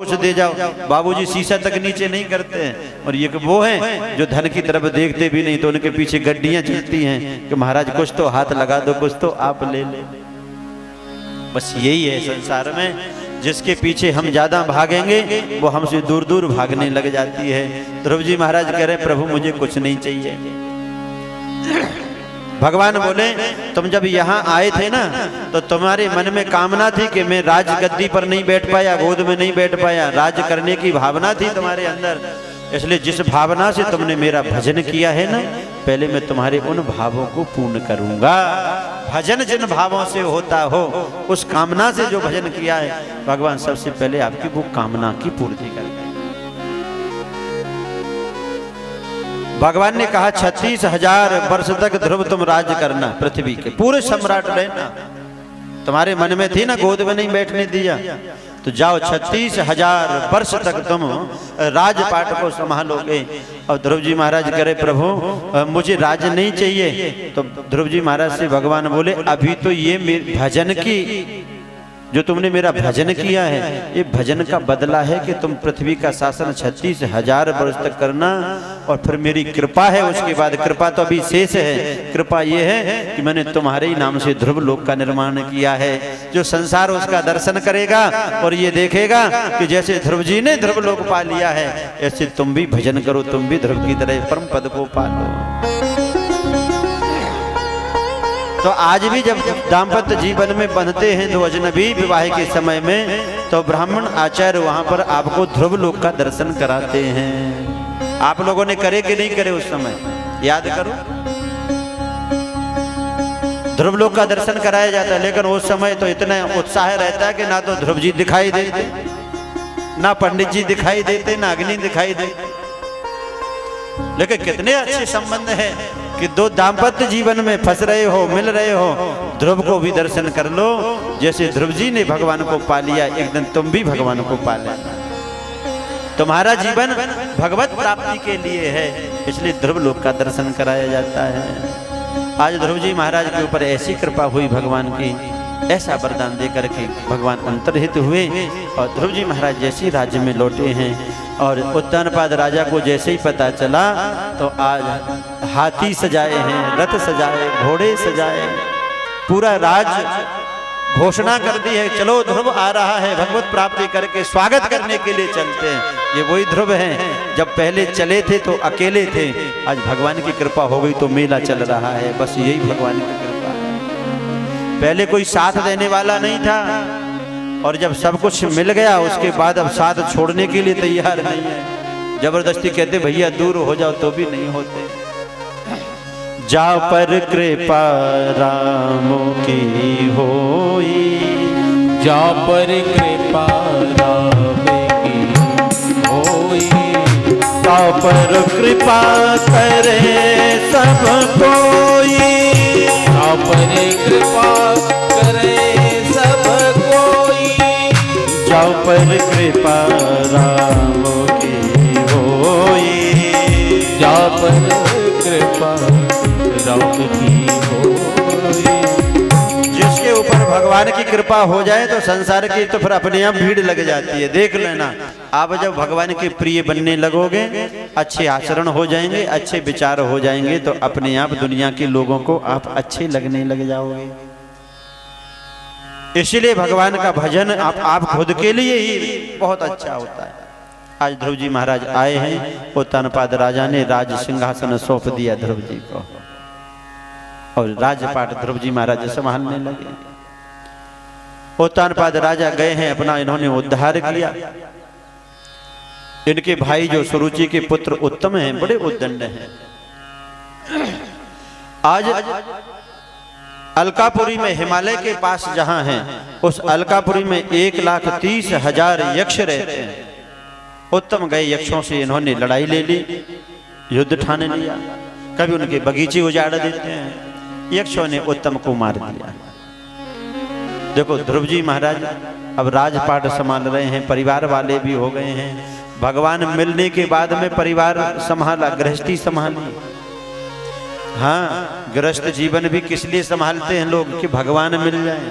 कुछ दे जाओ, बाबूजी शीशा तक नीचे नहीं करते हैं। और ये वो हैं जो धन की तरफ देखते भी नहीं, तो उनके पीछे गड्डियां चलती हैं कि महाराज कुछ तो हाथ लगा दो, कुछ तो आप ले ले। बस यही है संसार में, जिसके पीछे हम ज्यादा भागेंगे वो हमसे दूर दूर भागने लग जाती है। ध्रुव जी महाराज कह रहे प्रभु मुझे कुछ नहीं चाहिए। भगवान बोले तुम जब यहाँ आए थे ना तो तुम्हारे मन में कामना थी कि मैं राज गद्दी पर नहीं बैठ पाया, गोद में नहीं बैठ पाया, राज करने की भावना थी तुम्हारे अंदर। इसलिए जिस भावना से तुमने मेरा भजन किया है ना, पहले मैं तुम्हारे उन भावों को पूर्ण करूंगा। भजन जिन भावों से होता हो, उस कामना से जो भजन किया है, भगवान सबसे पहले आपकी वो कामना की पूर्ति करेंगे। भगवान ने कहा 36,000 वर्ष तक ध्रुव तुम राज्य करना, पृथ्वी के पूरे सम्राट रहना। तुम्हारे मन में थी ना गोद में नहीं बैठने दिया, तो जाओ 36,000 वर्ष तक तुम राजपाट को संभालोगे। और ध्रुव जी महाराज करे प्रभु मुझे राज नहीं चाहिए। तो ध्रुव जी महाराज से भगवान बोले अभी तो ये भजन की जो तुमने मेरा भजन किया है, ये भजन का बदला है कि तुम पृथ्वी का शासन 36,000 वर्ष तक करना, और फिर मेरी कृपा है उसके बाद। कृपा तो अभी शेष है। कृपा ये है कि मैंने तुम्हारे ही नाम से ध्रुव लोक का निर्माण किया है। जो संसार उसका दर्शन करेगा और ये देखेगा कि जैसे ध्रुव जी ने ध्रुव लोक पा लिया है, ऐसे तुम भी भजन करो, तुम भी ध्रुव की तरह परम पद को पालो। तो आज भी जब दाम्पत्य जीवन में बंधते हैं दो अजनबी विवाह के समय में, तो ब्राह्मण आचार्य वहां पर आपको ध्रुव लोक का दर्शन कराते हैं। आप लोगों ने करे कि नहीं करे? उस समय याद करो, ध्रुव लोक का दर्शन कराया जाता है। लेकिन उस समय तो इतना उत्साह रहता है कि ना तो ध्रुव जी दिखाई देते, ना पंडित जी दिखाई देते, ना अग्नि दिखाई देते। लेकिन कितने अच्छे संबंध है कि दो दाम्पत्य जीवन में फंस रहे हो, मिल रहे हो, ध्रुव को भी दर्शन कर लो। जैसे ध्रुव जी ने भगवान को पा लिया, एक दिन तुम भी भगवान को पा लेना। तुम्हारा जीवन भगवत प्राप्ति के लिए है, इसलिए ध्रुव लोक का दर्शन कराया जाता है। आज ध्रुव जी महाराज के ऊपर ऐसी कृपा हुई भगवान की, ऐसा वरदान दे करके भगवान अंतर्हित हुए। और ध्रुव जी महाराज जैसे राज्य में लौटे हैं, और उत्तानपाद राजा को जैसे ही पता चला तो आज हाथी सजाए हैं, रथ सजाए, घोड़े सजाए, पूरा राज घोषणा कर दी है चलो ध्रुव आ रहा है, भगवत प्राप्ति करके स्वागत करने के लिए चलते हैं। ये वही ध्रुव हैं, जब पहले चले थे तो अकेले थे, आज भगवान की कृपा हो गई तो मेला चल रहा है। बस यही भगवान की कृपा है। पहले कोई साथ देने वाला नहीं था, और जब सब कुछ मिल गया उसके बाद अब साथ छोड़ने के लिए तैयार नहीं है। जबरदस्ती कहते भैया दूर हो जाओ तो भी नहीं होते। जा पर कृपा रामों की होई, जा पर कृपा राम की होई, जा पर कृपा करे सब कोई, जा पर कृपा करे सब कोई, जा पर कृपा राम की होई, जा पर कृपा राम की होई। जिसके ऊपर भगवान की कृपा हो जाए तो संसार की तो फिर अपने आप भीड़ लग जाती है। देख लेना, आप जब भगवान के प्रिय बनने लगोगे, अच्छे आचरण हो जाएंगे, अच्छे विचार हो जाएंगे, तो अपने आप दुनिया के लोगों को आप अच्छे लगने लग जाओगे। इसलिए भगवान का भजन आप खुद के लिए ही बहुत अच्छा होता है। आज ध्रुव जी महाराज आए हैं, उत्तानपाद राजा ने राज सिंहासन सौंप दिया ध्रुव जी को, और राजपाट ध्रुव जी महाराज संभालने लगे। उत्तानपाद राजा गए हैं, अपना इन्होंने उद्धार किया। इनके भाई जो सुरुचि के पुत्र उत्तम हैं, बड़े उद्दंड हैं। आज अलकापुरी में, हिमालय के पास जहां है, उस अलकापुरी में 1,30,000 यक्ष रहते हैं। उत्तम गए यक्षों से इन्होंने लड़ाई ले ली, युद्ध ठाने लिया। कभी उनके बगीचे उजाड़ देते हैं, यक्षों ने उत्तम को मार दिया। देखो ध्रुव जी महाराज अब राजपाट संभाल रहे हैं, परिवार वाले भी हो गए हैं। भगवान मिलने के बाद में परिवार संभाला, गृहस्थी संभाली। हाँ, गृहस्थ जीवन भी किस लिए संभालते हैं लोग? कि भगवान मिल जाए,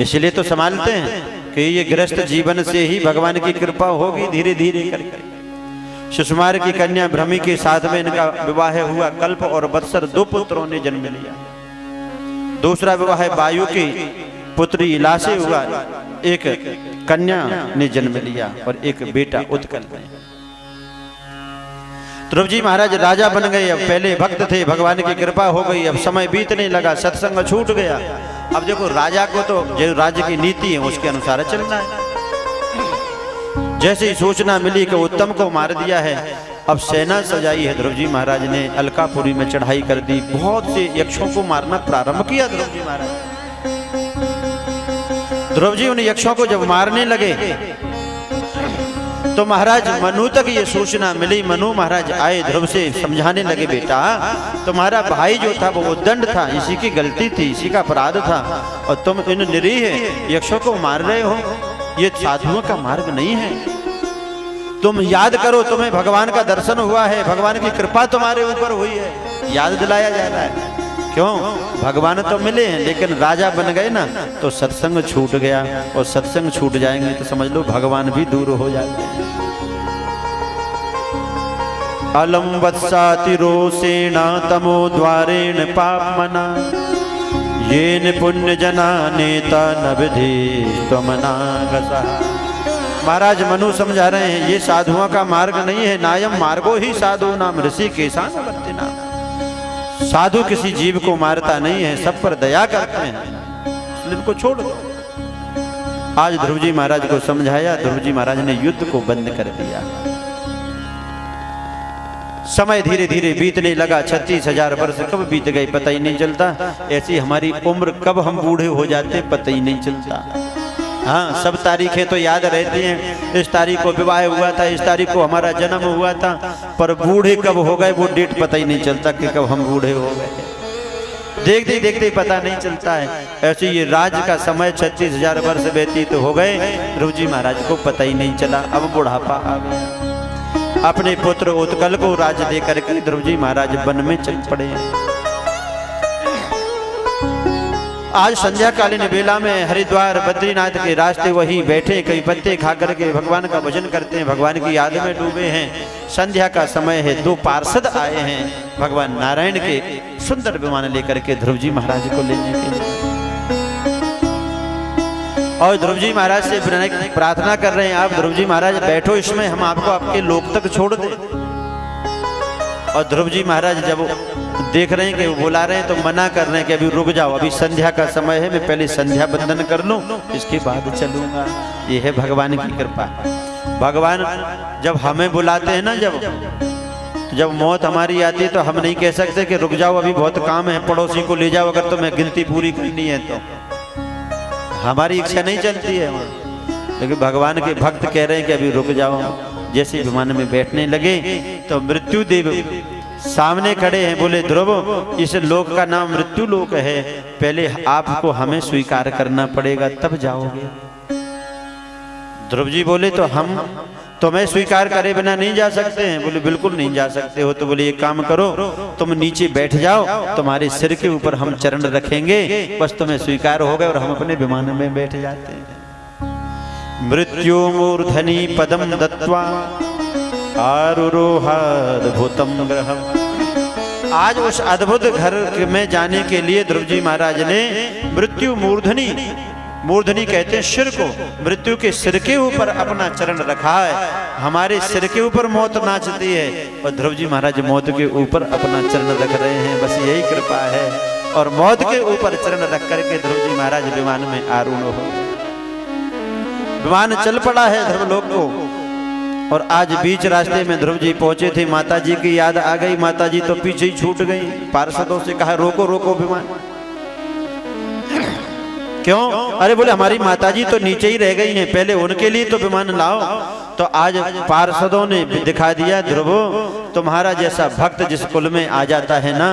इसलिए तो संभालते हैं। कि ये गृहस्थ जीवन से ही भगवान की कृपा होगी धीरे धीरे करके। सुषमार की कन्या भ्रमी के साथ में इनका विवाह हुआ। कल्प और वत्सर 2 पुत्रों ने जन्म लिया। दूसरा विवाह वायु की पुत्री इला से हुआ। एक कन्या ने जन्म लिया और एक बेटा उत्कल ने। ध्रुव जी महाराज राजा बन गए। अब पहले भक्त थे, भगवान की कृपा हो गई। अब समय बीतने लगा, सत्संग छूट गया। अब देखो राजा को तो जो राज्य की नीति है उसके अनुसार चलना है। जैसे ही सूचना मिली कि उत्तम को मार दिया है, अब सेना सजाई है। ध्रुव जी महाराज ने अलकापुरी में चढ़ाई कर दी। बहुत से यक्षों को मारना प्रारंभ किया ध्रुव जी महाराज। ध्रुव जी उन यक्षों को जब मारने लगे तो महाराज मनु तक ये सूचना मिली। मनु महाराज आए, ध्रुव से समझाने लगे, बेटा तुम्हारा भाई जो था वो उद्दंड था, इसी की गलती थी, इसी का अपराध था, और तुम इन निरीह यक्षों को मार रहे हो। ये साधुओं का मार्ग नहीं है। तुम याद करो, तुम्हें भगवान का दर्शन हुआ है, भगवान की कृपा तुम्हारे ऊपर हुई है। याद दिलाया जा रहा है। क्यों? भगवान तो मिले हैं, लेकिन राजा बन गए ना तो सत्संग छूट गया, और सत्संग छूट जाएंगे तो समझ लो भगवान भी दूर हो जाते हैं। अलम वत्सातिरोषेण तमो द्वारेण पापमना येन पुण्य जना नेता न विधि त्वमनागसा। महाराज मनु समझा रहे हैं, ये साधुओं का मार्ग नहीं है। नायम मार्गो ही साधु नाम ऋषि केशान वर्ति नाम। साधु किसी जीव को मारता नहीं है, सब पर दया करते हैं, इसलिए इनको छोड़ दो। आज ध्रुव जी महाराज को समझाया, ध्रुव जी महाराज ने युद्ध को बंद कर दिया। समय धीरे धीरे बीतने लगा। 36,000 वर्ष कब बीत गए पता ही नहीं चलता। ऐसी हमारी उम्र कब हम बूढ़े हो जाते पता ही नहीं चलता। हाँ, सब तारीखें तो याद रहती हैं। इस तारीख को विवाह हुआ था, इस तारीख को हमारा जन्म हुआ था, पर बूढ़े कब हो गए वो डेट पता ही नहीं चलता कि कब हम बूढ़े हो गए। देखते देखते पता नहीं चलता है। ऐसे ये राज का समय 36,000 वर्ष व्यतीत हो गए, ध्रुव जी महाराज को पता ही नहीं चला। अब बुढ़ापा आ गया। अपने पुत्र उत्कल को राज दे करके ध्रुव जी महाराज वन में चल पड़े। आज संध्या कालीन बेला में हरिद्वार बद्रीनाथ के रास्ते वही बैठे, कई पत्ते खा करके भगवान का भजन करते हैं, भगवान की याद में डूबे हैं। संध्या का समय है। 2 पार्षद आए हैं भगवान नारायण के सुंदर विमान लेकर के ध्रुव जी महाराज को लेने के लिए। और ध्रुव जी महाराज से प्रार्थना कर रहे हैं, आप ध्रुव जी महाराज बैठो, इसमें हम आपको आपके लोक तक छोड़ दें। और ध्रुव जी महाराज जब देख रहे हैं कि वो बुला रहे हैं तो मना कर रहे हैं कि अभी रुक जाओ, अभी संध्या का समय है, मैं पहले संध्या बंदन कर लूं, इसके बाद चलूंगा। ये है भगवान की कृपा। भगवान जब हमें बुलाते हैं ना, जब मौत हमारी आती है तो हम नहीं कह सकते कि रुक जाओ अभी बहुत काम है, पड़ोसी को ले जाओ अगर तुम्हें गिनती पूरी करनी है तो। हमारी इच्छा नहीं चलती है, लेकिन भगवान के भक्त कह रहे हैं कि अभी रुक जाओ। जैसे विमान में बैठने लगे तो मृत्यु देव सामने खड़े हैं। बोले ध्रुव, इस लोक का नाम मृत्यु लोक है, पहले आपको हमें स्वीकार करना पड़ेगा तब जाओगे। ध्रुव जी बोले तो हम तुम्हें स्वीकार करे बिना नहीं जा सकते हैं। बोले बिल्कुल नहीं जा सकते हो। तो बोले एक काम करो, तुम नीचे बैठ जाओ, तुम्हारे सिर के ऊपर हम चरण रखेंगे, बस तुम्हें स्वीकार हो गए और हम अपने विमान में बैठ जाते हैं। मृत्यु मूर्धनि पदम दत्वा आरुरोहाद्भुतम ग्रहम। आज उस अद्भुत घर में जाने के लिए ध्रुव जी महाराज ने मृत्यु मूर्धनि, मूर्धनि कहते हैं सिर को, मृत्यु के सिर के ऊपर अपना चरण रखा है। हमारे सिर के ऊपर मौत नाचती है और ध्रुव जी महाराज मौत के ऊपर अपना चरण रख रहे हैं। बस यही कृपा है। और मौत के ऊपर चरण रख करके ध्रुव जी महाराज विमान में आरूढ़ हो। विमान चल पड़ा है ध्रुवलोक को। और आज बीच रास्ते में ध्रुव जी पहुंचे थे, माता जी की याद आ गई। माता जी तो पीछे ही छूट गई। पार्षदों से कहा रोको रोको विमान। क्यों? अरे बोले हमारी माताजी तो नीचे ही रह गई हैं, पहले उनके लिए तो विमान लाओ। तो आज पार्षदों ने दिखा दिया, ध्रुवो तुम्हारा जैसा भक्त जिस कुल में आ जाता है ना,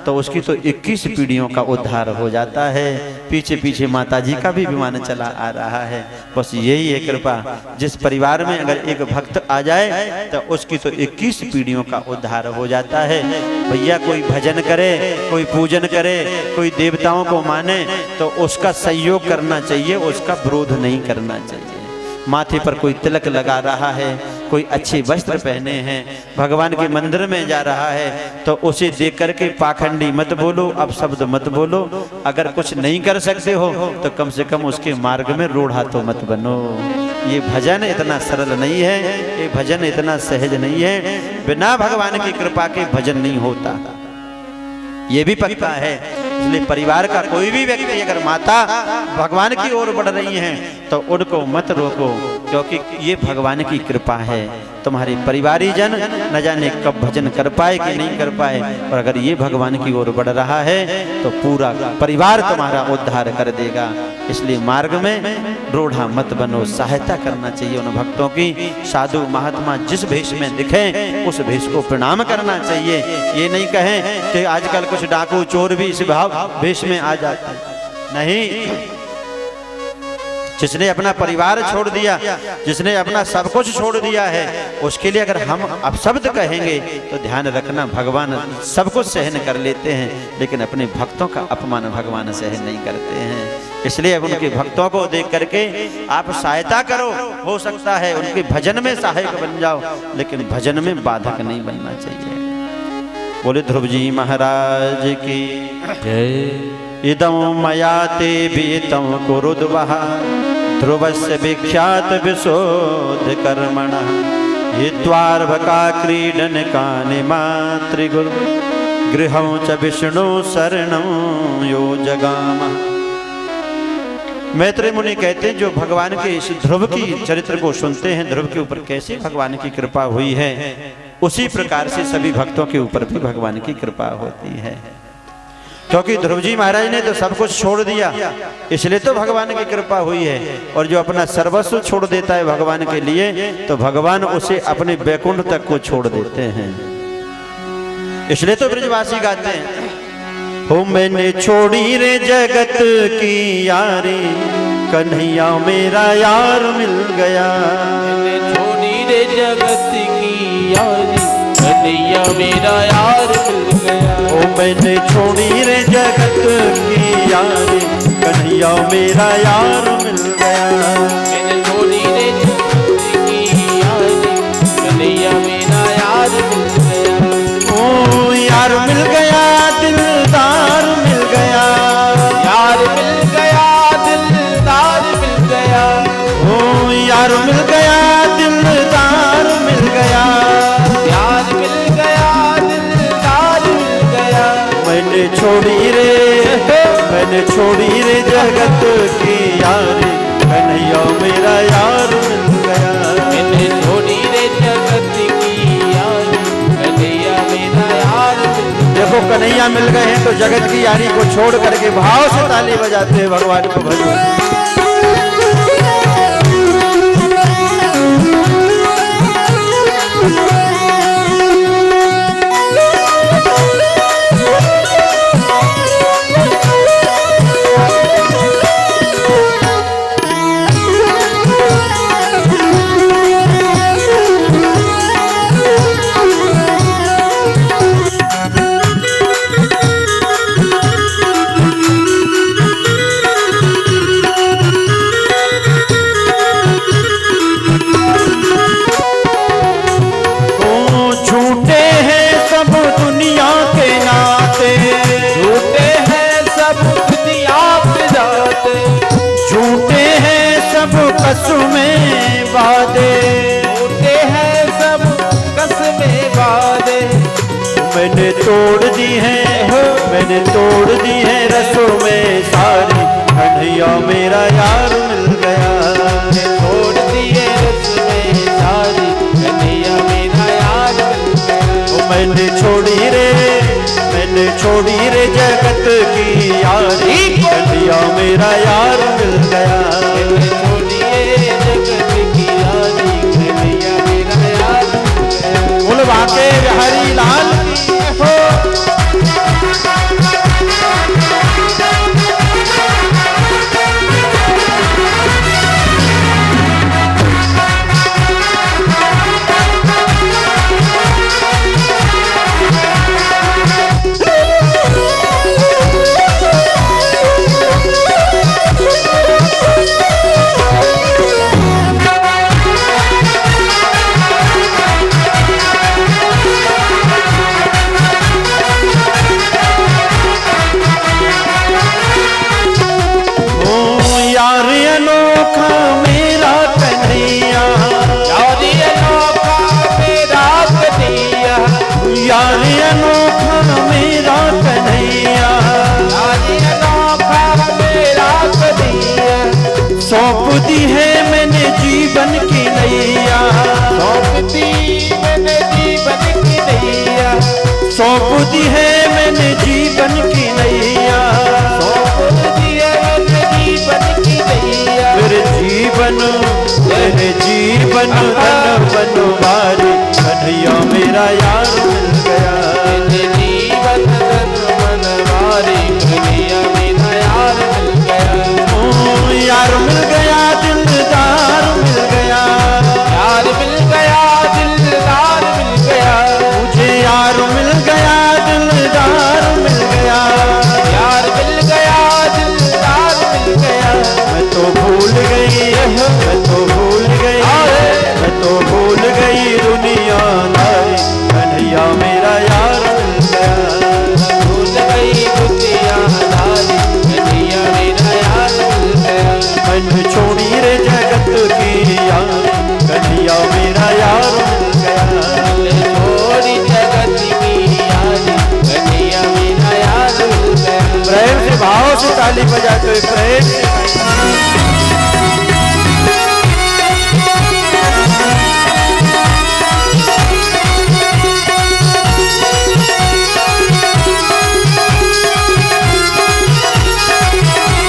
तो उसकी तो 21 पीढ़ियों का उद्धार हो जाता है। पीछे पीछे माता जी का भी विमान चला आ रहा है। बस यही है कृपा। जिस परिवार में अगर एक भक्त आ जाए तो उसकी तो 21 पीढ़ियों का उद्धार हो जाता है। भैया कोई भजन करे, कोई पूजन करे, कोई देवताओं को माने तो उसका सहयोग करना चाहिए, उसका विरोध नहीं करना चाहिए। माथे पर कोई तिलक लगा रहा है, कोई अच्छे वस्त्र पहने हैं, भगवान के मंदिर में जा रहा है तो उसे देख करके पाखंडी मत बोलो, अपशब्द मत बोलो। अगर कुछ नहीं कर सकते हो तो कम से कम उसके मार्ग में रोड़ा तो मत बनो। ये भजन इतना सरल नहीं है, ये भजन इतना सहज नहीं है। बिना भगवान की कृपा के भजन नहीं होता, ये भी पक्का है। इसलिए परिवार का कोई भी व्यक्ति अगर माता भगवान की ओर बढ़ रही हैं तो उनको मत रोको, क्योंकि ये भगवान की कृपा है। तुम्हारे परिवारी जन न जाने कब भजन कर पाए कि नहीं कर पाए, और अगर ये भगवान की ओर बढ़ रहा है तो पूरा परिवार तुम्हारा उद्धार कर देगा। इसलिए मार्ग में रोड़ा मत बनो, सहायता करना चाहिए उन भक्तों की। साधु महात्मा जिस भेष में दिखे उस भेष को प्रणाम करना चाहिए। ये नहीं कहें कि आजकल कुछ डाकू चोर भी इस भेष में आ जाते हैं, नहीं। जिसने अपना परिवार छोड़ दिया, जिसने अपना सब कुछ छोड़ दिया है, उसके लिए अगर हम अपशब्द कहेंगे तो ध्यान रखना, भगवान सब कुछ सहन कर लेते हैं, लेकिन अपने भक्तों का अपमान भगवान सहन नहीं करते हैं। इसलिए अब उनके भक्तों को देख करके आप सहायता करो। हो सकता है उनके भजन में सहायक बन जाओ, लेकिन भजन में बाधक नहीं बनना चाहिए। बोले ध्रुव जी महाराज की जय। इदं मया ते भीतं कुरुद्वः ध्रुवस्य विख्यात विशोध कर्मणः हित्वार्भका क्रीडन कानि मातृगुरु गृहं च विष्णु शरणं यो जगामः। मैत्रेय मुनि कहते हैं जो भगवान के इस ध्रुव की चरित्र को सुनते हैं, ध्रुव के ऊपर कैसे भगवान की कृपा हुई है, उसी प्रकार से सभी भक्तों के ऊपर भी भगवान की कृपा होती है। क्योंकि ध्रुव जी महाराज ने तो सब कुछ छोड़ दिया, इसलिए तो भगवान की कृपा हुई है। और जो अपना सर्वस्व छोड़ देता है भगवान के लिए तो भगवान उसे अपने बैकुंठ तक को छोड़ देते हैं। इसलिए तो ब्रजवासी गाते हैं, हो मैंने छोड़ी रे जगत की यारी कन्हैया मेरा यार मिल गया। मैंने छोड़ी रे जगत की यारी कन्हैया मेरा यार मिल गया। ओ मैंने छोड़ी रे जगत की यारी कन्हैया मेरा यार मिल गया। मैंने छोड़ी रे जगत की यारी कन्हैया मेरा यार मिल गया। ओ यार मिल गया, दिलदार मिल गया, यार मिल गया, दिलदार मिल गया। ओ यार मिल गया, दिलदार मिल गया, यार मिल गया, दिलदार मिल गया। मैंने छोड़ी रे जगत की यारी कन्हैया मेरा यार मिल गया। मैंने छोड़ी रे जगत की यारी कन्हैया मेरा यार मिल गया। देखो कन्हैया मिल गए हैं तो जगत की यारी को छोड़ करके भाव से ताली बजाते हैं भगवान को भजो। कसमें वादे होते हैं सब कसमें वादे। मैंने तोड़ दी है, मैंने तोड़ दी है रसों में सारी कन्हैया मेरा यार मिल गया। तोड़ दिए रस में सारी कन्हैया मेरा यार मिल गया। मैंने छोड़ी रे जगत की यारी कन्हैया मेरा यार मिल गया। के हरी लाल की हो। दी है मैंने जीवन की नैया, सौंप दी है मैंने जीवन की नैया। मेरे जीवन धन बनवारी कन्हैया मेरा यार मिल गया। मेरे जीवन धन बनवारी कन्हैया मेरा यार मिल गया। ओ यार मिल गया दिलदार मिल गया, यार मिल गया दिलदार मिल गया। मुझे यार मिल गया दिलदार मिल गया, यार मिल गया दिलदार मिल गया। मैं तो भूल गई, मैं तो भूल गई, मैं तो भूल गई दुनियादारी कन्हैया मेरा यार मिल गया। भूल गई दुनियादारी कन्हैया मेरा यार मिल गया। मैंने छोड़ी रे जगत की यार कन्हैया मेरा यार मिल गया। छोड़ी जगत की यारी कन्हैया मेरा यार मिल गया। प्रेम से भाव से ताली बजाते हुए प्रेम से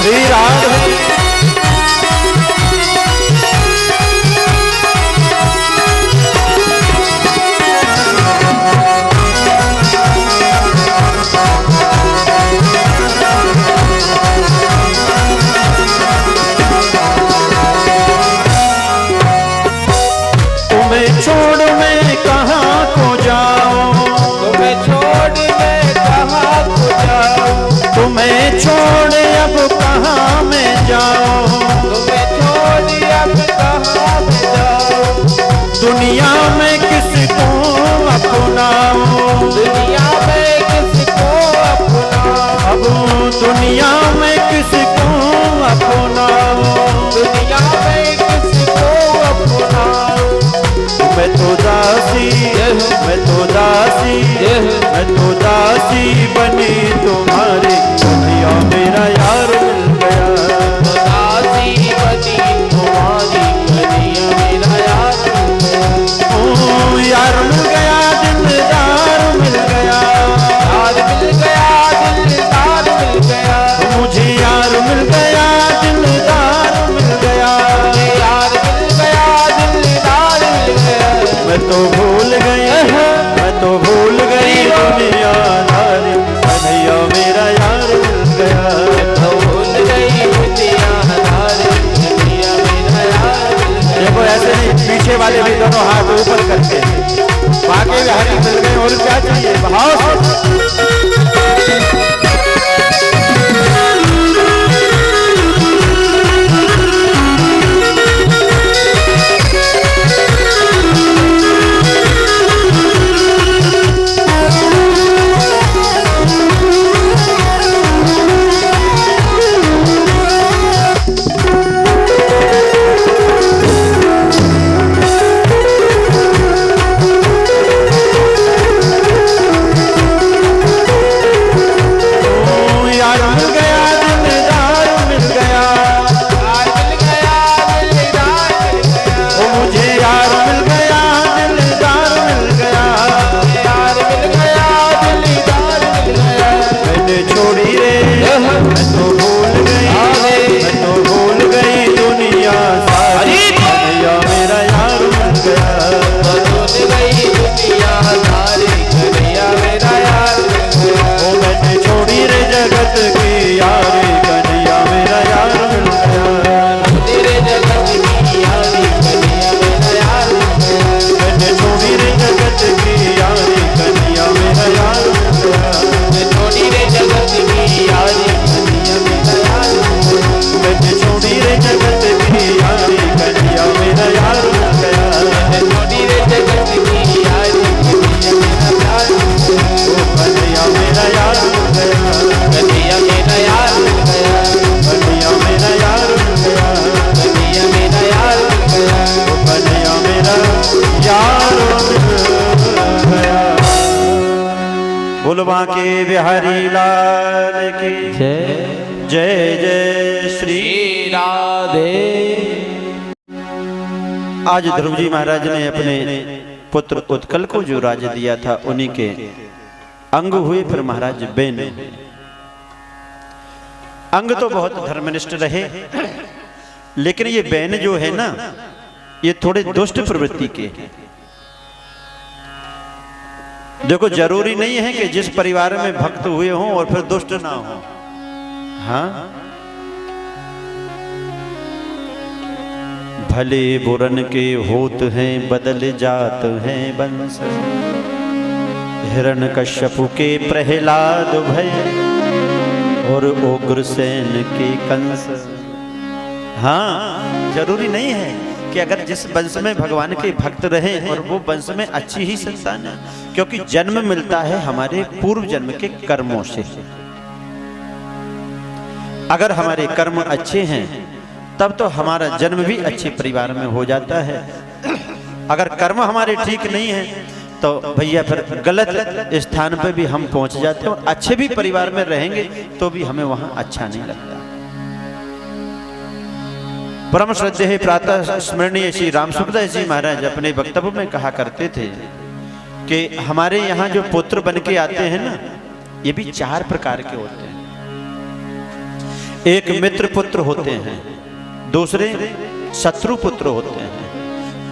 श्री राधे। तुम्हें छोड़ मैं कहाँ को जाऊं, तुम्हें छोड़ मैं कहाँ को जाऊं। तुम्हें छोड़ अब कहाँ मैं जाऊं, तुम्हें छोड़ अब कहाँ मैं जाऊं। दुनिया में किसको अपनाऊं, दुनिया में किसको अपनाऊं। अब दुनिया में किसको अपनाऊं, दुनिया में किसको अपनाऊं। मैं तो दासी, मैं तो दासी, मैं तो दासी बनी तुम्हारी कन्हैया मेरा यार मिल गया। दासी बनी तुम्हारी कन्हैया मेरा यार मिल गया। ओ यार मिल गया दिलदार मिल गया, यार मिल गया दिलदार मिल गया। मुझे यार मिल गया दिलदार मिल गया, यार मिल गया दिलदार मिल गया। मैं तो भूल गई, मैं तो भूल गई दुनियादारी कन्हैया मेरा यार मिल गया। भूल गई दुनियादारी कन्हैया मेरा यार मिल गया। देखो ऐसे नहीं, पीछे वाले भी दोनों हाथ ऊपर करके बाकी हरी मिल गए और क्या चाहिए भाव से। बोलो बांके बिहारी लाल की जय जय जय श्री राधे। आज ध्रुव जी महाराज ने अपने पुत्र उत्कल को जो राज्य दिया था उन्हीं के अंग हुए फिर महाराज बेन। अंग तो बहुत धर्मनिष्ठ रहे, लेकिन ये बेन जो है ना, ये थोड़े दुष्ट प्रवृत्ति के हैं। देखो, जरूरी नहीं है कि जिस परिवार में भक्त हुए हों और फिर दुष्ट ना हो। हाँ, भले बुरन के होत हैं बदल जात हैं वंश, हिरण्यकश्यपु के प्रहलाद भय और उग्रसेन के कंस। हाँ, जरूरी नहीं है कि अगर जिस वंश में भगवान के भक्त रहे और वो वंश में अच्छी ही संतान है, क्योंकि जन्म मिलता है हमारे पूर्व जन्म के कर्मों से। अगर हमारे कर्म अच्छे हैं तब तो हमारा जन्म भी अच्छे परिवार में हो जाता है। अगर कर्म हमारे ठीक नहीं है तो भैया फिर गलत स्थान पे भी हम पहुंच जाते हैं, और अच्छे भी परिवार में रहेंगे तो भी हमें वहां अच्छा नहीं लगता। परम श्रद्धेय प्रातः स्मरणीय श्री राम सुखदास जी महाराज अपने वक्तव्य में कहा करते थे कि हमारे यहाँ जो पुत्र बन के आते हैं ना, ये भी 4 प्रकार के होते हैं। एक मित्र पुत्र होते हैं, दूसरे शत्रु पुत्र होते हैं,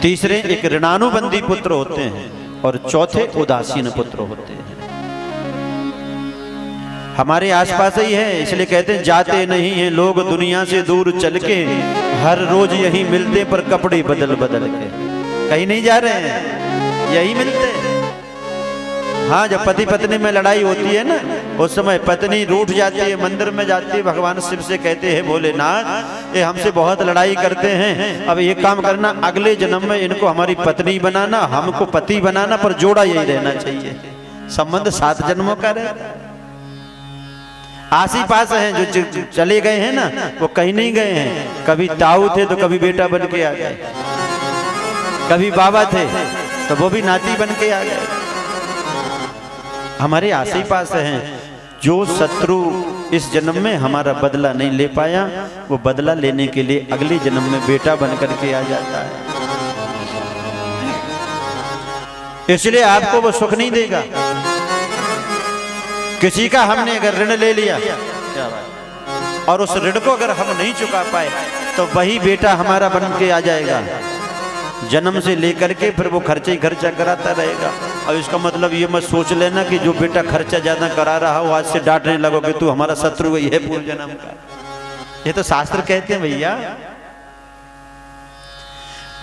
तीसरे एक ऋणानुबंधी पुत्र होते हैं, और चौथे उदासीन पुत्र होते हैं। हमारे आसपास ही है, इसलिए कहते हैं जाते नहीं हैं लोग दुनिया से दूर चल के, हर रोज यही मिलते पर कपड़े बदल बदल के। कहीं नहीं जा रहे हैं, यही मिलते हैं। हाँ, जब पति पत्नी में लड़ाई होती है ना, उस समय पत्नी रूठ जाती है, मंदिर में जाती है, भगवान शिव से कहते हैं भोलेनाथ ये हमसे बहुत लड़ाई करते हैं, अब ये काम करना, अगले जन्म में इनको हमारी पत्नी बनाना, हमको पति बनाना, पर जोड़ा यही रहना चाहिए। संबंध 7 जन्मों का रहे। आस ही पास हैं जो चले गए हैं ना, वो कहीं नहीं गए हैं। कभी ताऊ थे तो कभी बेटा बन के आ गए, कभी बाबा थे तो वो भी नाती बन के आ गए। हमारे आस ही पास हैं। जो शत्रु इस जन्म में हमारा बदला नहीं ले पाया, वो बदला लेने के लिए अगले जन्म में बेटा बन करके आ जाता है। इसलिए आपको वो सुख नहीं देगा। किसी का हमने अगर ऋण ले लिया और उस ऋण को अगर हम नहीं चुका पाए, तो वही बेटा हमारा बन के आ जाएगा जन्म से लेकर के, फिर वो खर्चा ही खर्चा कराता रहेगा। और इसका मतलब ये मत सोच लेना कि जो बेटा खर्चा ज्यादा करा रहा हो आज से डांटने लगोगे तू हमारा शत्रु है पूर्व जन्म का। ये तो शास्त्र कहते हैं भैया,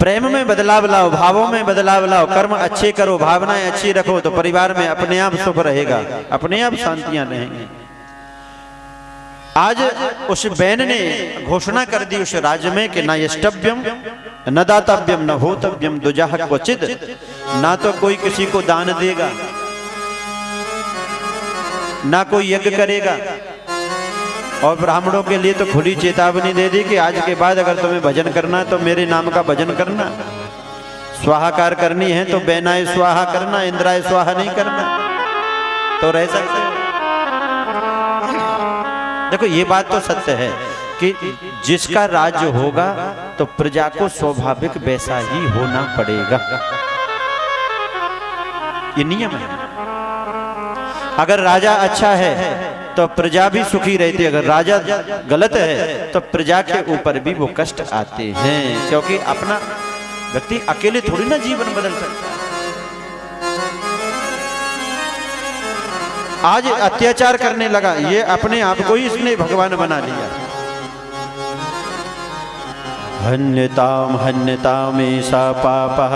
प्रेम में बदलाव लाओ, भावों में बदलाव लाओ, कर्म अच्छे करो, भावनाएं अच्छी रखो, तो परिवार में अपने आप सुख रहेगा, अपने आप शांतियां रहेंगी। आज उस बहन ने घोषणा कर दी उस राज्य में कि न यष्टव्यम न दातव्यम न होतव्यम दुजाह क्वचित, ना तो कोई किसी को दान देगा, ना कोई यज्ञ करेगा, और ब्राह्मणों के लिए तो खुली चेतावनी दे दी कि आज के बाद अगर तुम्हें भजन करना है तो मेरे नाम का भजन करना, स्वाहाकार करनी है तो बैनाय स्वाहा करना, इंद्राय स्वाहा नहीं करना, तो रह सकते हो। देखो ये बात तो सत्य है कि जिसका राज्य होगा तो प्रजा को स्वाभाविक वैसा ही होना पड़ेगा, ये नियम है। अगर राजा अच्छा है तो प्रजा भी सुखी रहती है, अगर राजा गलत है तो प्रजा के ऊपर भी वो कष्ट आते हैं, क्योंकि अपना व्यक्ति अकेले थोड़ी ना जीवन बदल सकता है। आज अत्याचार करने लगा, ये अपने आप को ही इसने भगवान बना लिया। हन्यताम हन्यताम ऐसा पापः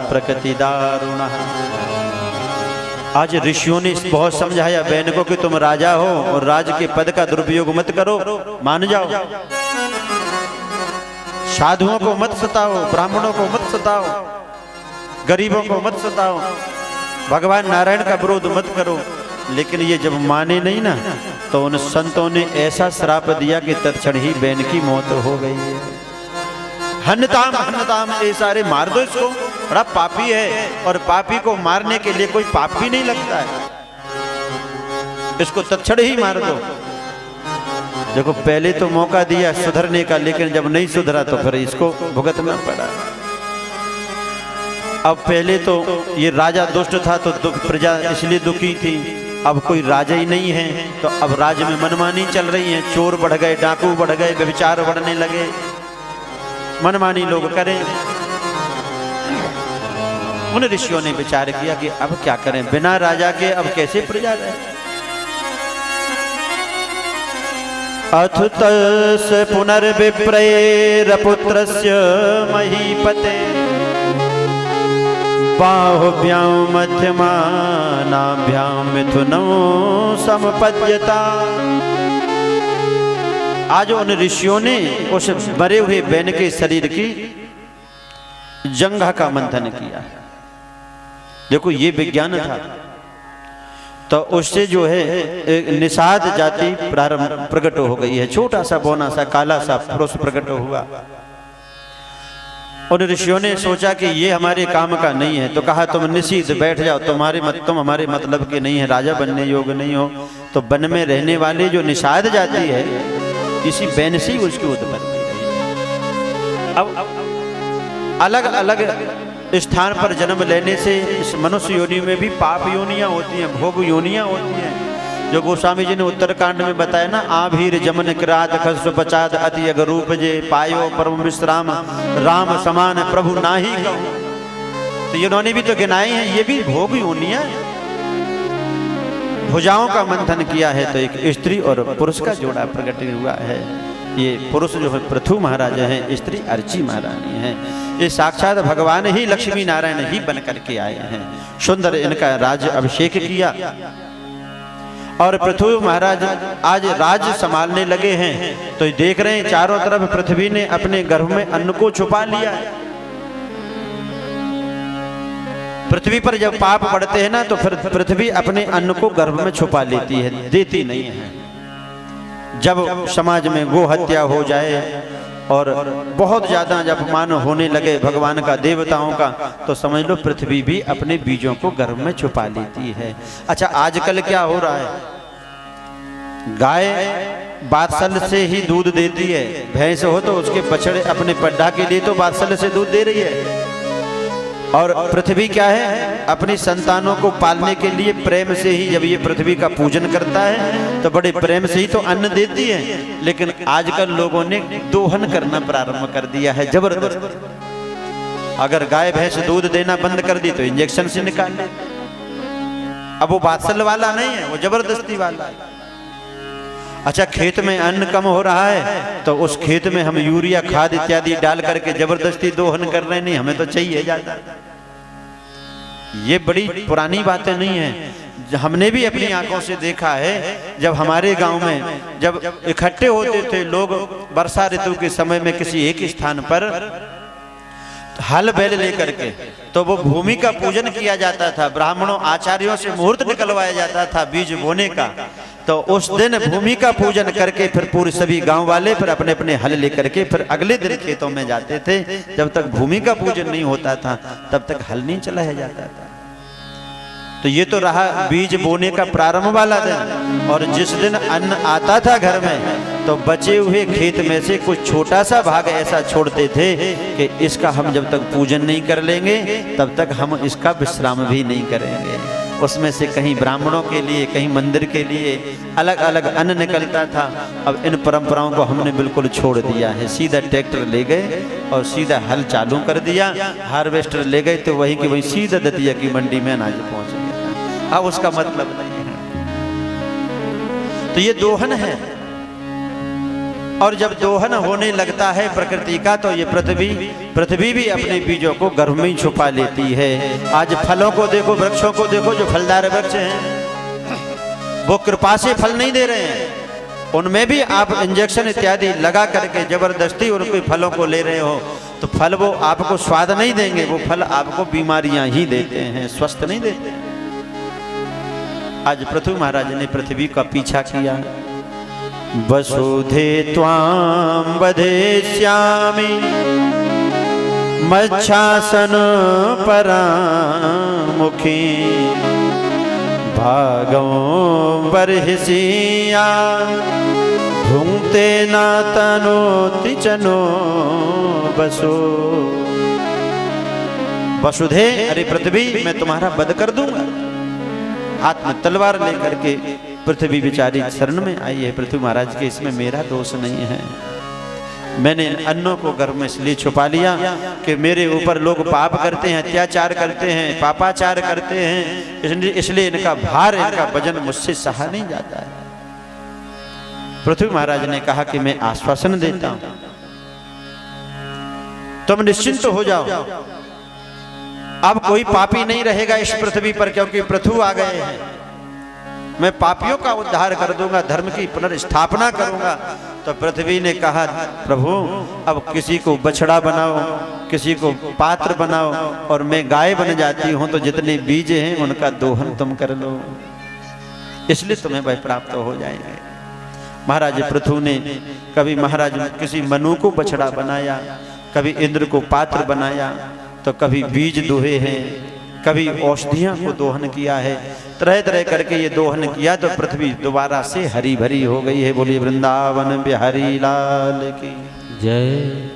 प्रकृति दारुणः। आज ऋषियों ने बहुत समझाया बहन को कि तुम राजा हो और राज के पद का दुरुपयोग मत करो, मान जाओ, साधुओं को मत सताओ, ब्राह्मणों को मत सताओ, गरीबों को मत सताओ, भगवान नारायण का विरोध मत करो। लेकिन ये जब माने नहीं ना, तो उन संतों ने ऐसा श्राप दिया कि तत्क्षण ही बहन की मौत हो गई है। हन्यताम हन्यताम, ये सारे मार दो इसको, बड़ा पापी है, और पापी को मारने के लिए कोई पाप भी नहीं लगता है, इसको तत्क्षण ही मार दो। देखो पहले तो मौका दिया सुधरने का, लेकिन जब नहीं सुधरा तो फिर इसको भुगतना पड़ा। अब पहले तो ये राजा दुष्ट था तो प्रजा इसलिए दुखी थी, अब कोई राजा ही नहीं है, तो अब राज्य में मनमानी चल रही है, चोर बढ़ गए, डाकू बढ़ गए, व्यभिचार बढ़ने लगे, मनमानी लोग करें। उन ऋषियों ने विचार किया कि अब क्या करें, बिना राजा के अब कैसे प्रजा रहे। अथ तस्य पुनर्विप्रेरपुत्रस्य महीपते बाहुभ्यां मध्यमानाभ्यां मिथुनो समपद्यता। आज उन ऋषियों ने उस मरे हुए बैन के शरीर की जंघा का मंथन किया। देखो ये विज्ञान था, तो उससे जो है एक निषाद जाति प्रारंभ प्रकट हो गई है। छोटा सा बौना सा काला सा पुरुष प्रकट हुआ। उन ऋषियों ने सोचा कि ये हमारे काम का नहीं है, तो कहा तुम निषिद्ध बैठ जाओ, तुम हमारे मतलब के नहीं है, राजा बनने योग्य नहीं हो। तो वन में रहने वाले जो निषाद जाति है, इसी बैन से उसकी उत्पत्ति है। अब अलग अलग स्थान पर जन्म लेने से इस मनुष्य योनि में भी पाप योनियां होती हैं, भोग योनियां होती हैं। जो गोस्वामी जी ने उत्तरकांड में बताया ना, आभीर जमन किरात खस्व पचाद अति अगरूप जे पायो परम विश्राम राम समान प्रभु नाही कहूं। तो ये उन्होंने भी तो गिनाए हैं, ये भी भोग योनियां। भुजाओं का मंथन किया है तो एक स्त्री और पुरुष का जोड़ा प्रकट हुआ है। ये पुरुष जो है पृथु महाराज हैं, स्त्री अर्ची महारानी है। ये साक्षात भगवान ही लक्ष्मी नारायण ही बन करके आए हैं। सुंदर इनका राज्य अभिषेक किया और पृथु महाराज आज राज्य संभालने लगे हैं। तो देख रहे हैं चारों तरफ पृथ्वी ने अपने गर्भ में अन्न को छुपा लिया। पृथ्वी पर जब पाप बढ़ते हैं ना, तो फिर पृथ्वी अपने अन्न को गर्भ में छुपा लेती है, देती नहीं है। जब समाज में गो हत्या हो जाए और बहुत ज्यादा जब अपमान होने लगे भगवान का, देवताओं का, तो समझ लो पृथ्वी भी अपने बीजों को गर्भ में छुपा लेती है। अच्छा, आजकल क्या हो रहा है, गाय बात्सल्य से ही दूध देती है। भैंस हो तो उसके बछड़े अपने पड्डा के लिए तो बात्सल्य से दूध दे रही है। और पृथ्वी क्या है, अपनी संतानों को पालने के लिए प्रेम से ही जब ये पृथ्वी का पूजन करता है तो बड़े प्रेम से ही तो अन्न देती है। लेकिन आजकल लोगों ने दोहन करना प्रारंभ कर दिया है, जबरदस्त। अगर गाय भैंस दूध देना बंद कर दी तो इंजेक्शन से निकाल ले। अब वो बात्सल्य वाला नहीं है, वो जबरदस्ती वाला है। अच्छा, खेत में अन्न कम हो रहा है तो उस खेत में हम यूरिया खाद इत्यादि डाल करके जबरदस्ती दोहन कर रहे, नहीं हमें तो चाहिए ज्यादा। ये बड़ी पुरानी बातें नहीं है, हमने भी अपनी आंखों से देखा है। जब हमारे गांव में जब इकट्ठे होते थे लोग वर्षा ऋतु के समय में किसी एक स्थान पर हल बैल लेकर के, तो वो भूमि का पूजन किया जाता था। ब्राह्मणों आचार्यों से मुहूर्त निकलवाया जाता था बीज बोने का। तो उस दिन भूमि का पूजन करके फिर पूरे सभी गांव वाले फिर अपने अपने हल लेकर के फिर अगले दिन खेतों में जाते थे। जब तक भूमि का पूजन नहीं होता था तब तक हल नहीं चलाया जाता था। तो ये तो रहा बीज बोने का प्रारंभ वाला दिन। और जिस दिन अन्न आता था घर में तो बचे हुए खेत में से कुछ छोटा सा भाग ऐसा छोड़ते थे कि इसका हम जब तक पूजन नहीं कर लेंगे तब तक हम इसका विश्राम भी नहीं करेंगे। उसमें से कहीं ब्राह्मणों के लिए, कहीं मंदिर के लिए अलग अलग अन्न निकलता था। अब इन परंपराओं को हमने बिल्कुल छोड़ दिया है। सीधा ट्रैक्टर ले गए और सीधा हल चालू कर दिया, हार्वेस्टर ले गए तो वहीं की वहीं सीधा दतिया की मंडी में अनाज पहुंच गया। अब उसका मतलब नहीं है। तो ये दोहन है। और जब दोहन होने लगता है प्रकृति का तो ये पृथ्वी भी अपने बीजों को गर्भ में ही छुपा लेती है। आज फलों को देखो, वृक्षों को देखो, जो फलदार वृक्ष हैं वो कृपा से फल नहीं दे रहे हैं। उनमें भी आप इंजेक्शन इत्यादि लगा करके जबरदस्ती उनके फलों को ले रहे हो तो फल वो आपको स्वाद नहीं देंगे, वो फल आपको बीमारियां ही देते हैं, स्वस्थ नहीं देते। आज पृथु महाराज ने पृथ्वी का पीछा किया। वसुधे त्वां वधेष्यामि मच्छासन परामुखी भागो बर्हिषिया भुंक्ते न तनोति चनो वसु। वसुधे, अरे पृथ्वी, मैं तुम्हारा वध कर दूंगा। हाथ में तलवार लेकर के पृथ्वी बिचारी शरण में आई है। पृथ्वी महाराज के इसमें मेरा दोष नहीं है, मैंने इन अन्नों को गर्भ में इसलिए छुपा लिया कि मेरे ऊपर लोग पाप करते हैं, अत्याचार करते हैं, पापाचार करते हैं, इसलिए इनका भार, इनका वजन मुझसे सहा नहीं जाता है। पृथ्वी महाराज ने कहा कि मैं आश्वासन देता हूं, तुम निश्चिंत हो जाओ, अब कोई पापी नहीं रहेगा इस पृथ्वी पर, क्योंकि पृथु आ गए हैं। मैं पापियों का उद्धार कर दूंगा, धर्म की पुनर्स्थापना करूंगा। तो पृथ्वी ने कहा, प्रभु अब किसी को बछड़ा बनाओ, किसी को पात्र बनाओ, और मैं गाय बन जाती हूं, तो जितने बीज हैं उनका दोहन तुम कर लो, इसलिए तुम्हें वह प्राप्त हो जाएंगे। महाराज पृथु ने कभी महाराज किसी मनु को बछड़ा बनाया, कभी इंद्र को पात्र बनाया, तो कभी बीज दोहे हैं, कभी औषधियां को दोहन किया है, तरह तरह करके ये दोहन किया, तो पृथ्वी दोबारा से हरी भरी हो गई है। बोलिए वृंदावन बिहारी लाल की जय।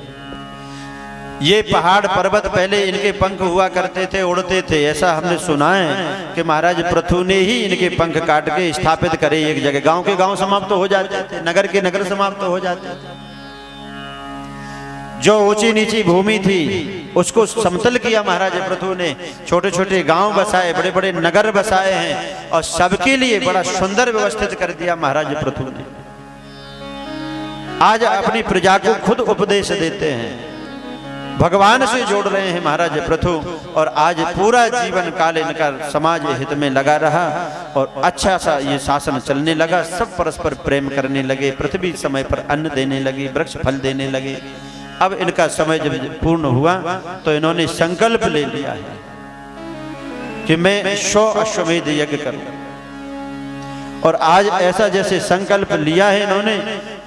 ये पहाड़ पर्वत पहले इनके पंख हुआ करते थे, उड़ते थे, ऐसा हमने सुना है कि महाराज पृथु ने ही इनके पंख काट के स्थापित करे एक जगह। गांव के गांव समाप्त हो जाते थे, नगर के नगर समाप्त हो जाते थे। जो ऊंची नीची भूमि थी उसको समतल किया महाराज पृथु ने, छोटे छोटे गांव बसाए, बड़े बड़े नगर बसाए हैं, और सबके लिए बड़ा सुंदर व्यवस्थित कर दिया महाराज पृथु ने। आज अपनी प्रजा को खुद उपदेश देते हैं, भगवान से जोड़ रहे हैं महाराज पृथु, और आज पूरा जीवन काल इनका समाज हित में लगा रहा, और अच्छा सा ये शासन चलने लगा। सब परस्पर प्रेम करने लगे, पृथ्वी समय पर अन्न देने लगी, वृक्ष फल देने लगे। अब इनका समय जब पूर्ण हुआ तो इन्होंने संकल्प ले लिया है कि मैं 100 अश्वमेध यज्ञ करूं, और आज ऐसा जैसे संकल्प लिया है इन्होंने,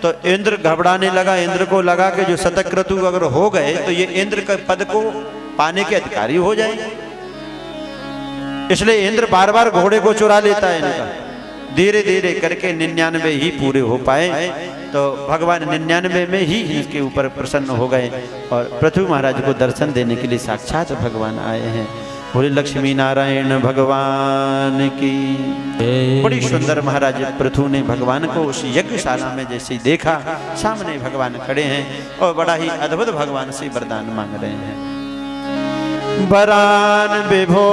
तो इंद्र घबराने लगा। इंद्र को लगा कि जो शतक्रतु अगर हो गए तो ये इंद्र के पद को पाने के अधिकारी हो जाएंगे, इसलिए इंद्र बार बार घोड़े को चुरा लेता है इनका। धीरे धीरे करके 99 ही पूरे हो पाए, तो भगवान 99 में ही इसके ऊपर प्रसन्न हो गए, और पृथ्वी महाराज को दर्शन देने के लिए साक्षात भगवान आए हैं। बोले लक्ष्मी नारायण भगवान की। बड़ी सुंदर महाराज पृथु ने भगवान को उस यज्ञशाला में जैसे ही देखा, सामने भगवान खड़े हैं और बड़ा ही अद्भुत भगवान से वरदान मांग रहे हैं। वरान विभो